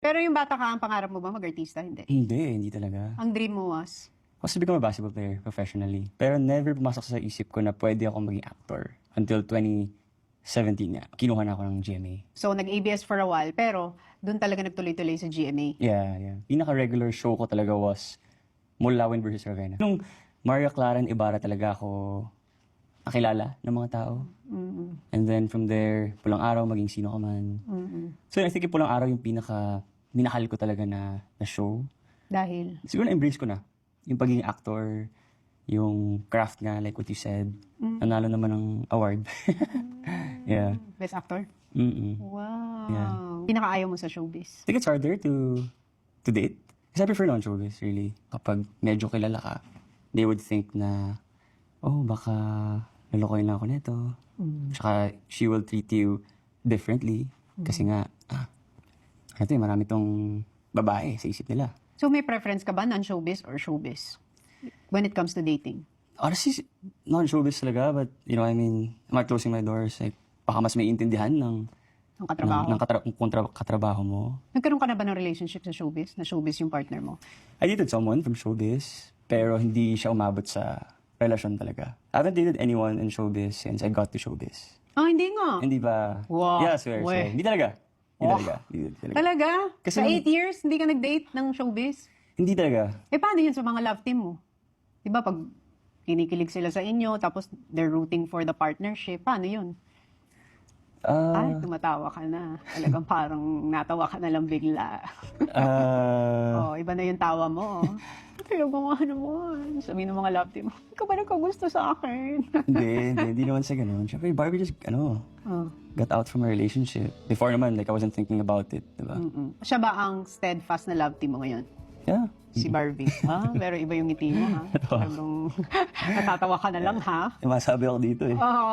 Pero yung bata ka, ang pangarap mo ba mag-artista? Hindi. Hindi talaga. Ang dream mo was? Was to become a basketball player professionally. Pero never pumasok sa isip ko na pwede akong maging actor. Until 2017 nga. Kinuha na ako ng GMA. So, nag-ABS for a while, pero doon talaga nagtuloy-tuloy sa GMA. Yeah. Pinaka-regular show ko talaga was Mulawin versus Ravenna. Nung Maria Clara and Ibarra talaga ako nakilala ng mga tao. And then from there, Pulang Araw, Maging Sino Ka Man. So I think yung Pulang Araw yung minahal ko talaga na show. Dahil? Siguro na-embrace ko na. Yung pagiging actor, yung craft nga, like what you said. Nanalo naman ng award. Yeah. Best actor? Wow. Yeah. Pinaka-ayaw mo sa showbiz? I think it's harder to date. Kasi I prefer non-showbiz, really. Kapag medyo kilala ka, they would think na, oh, baka lalokoyin lang ako nito. Tsaka she will treat you differently. Kasi nga, marami tong babae sa isip nila. So, may preference ka ba, non-showbiz or showbiz? When it comes to dating? Honestly, non-showbiz talaga, but, I'm not closing my doors. Like, baka mas may intindihan ng Ang katrabaho? katrabaho mo. Nagkaroon ka na ba ng relationship sa showbiz? Na showbiz yung partner mo? I dated someone from showbiz, pero hindi siya umabot sa relasyon talaga. I haven't dated anyone in showbiz since I got to showbiz. Hindi nga. Hindi ba? Wow. Yeah, swear. Hindi talaga. Hindi talaga. Talaga? Kasi sa nung- 8 years, hindi ka nag-date ng showbiz? Hindi talaga. Paano yun sa mga love team mo? Diba pag kinikilig sila sa inyo, tapos they're rooting for the partnership, paano yun? Ay, tumatawa ka na. Talagang parang natawa ka na lang bigla. Iba na yung tawa mo. Pero mga naman, sabihin ng mga love team, ikaw ba nagkagusto sa akin? hindi naman sa ganun. Siyempre, Barbie just, got out from a relationship. Before naman, like, I wasn't thinking about it, diba? Siya ba ang steadfast na love team mo ngayon? Yeah. Si Barbie. Pero iba yung ngiti mo, ha? Talagang natatawa ka na lang, ha? Masabi ako dito eh. Oo.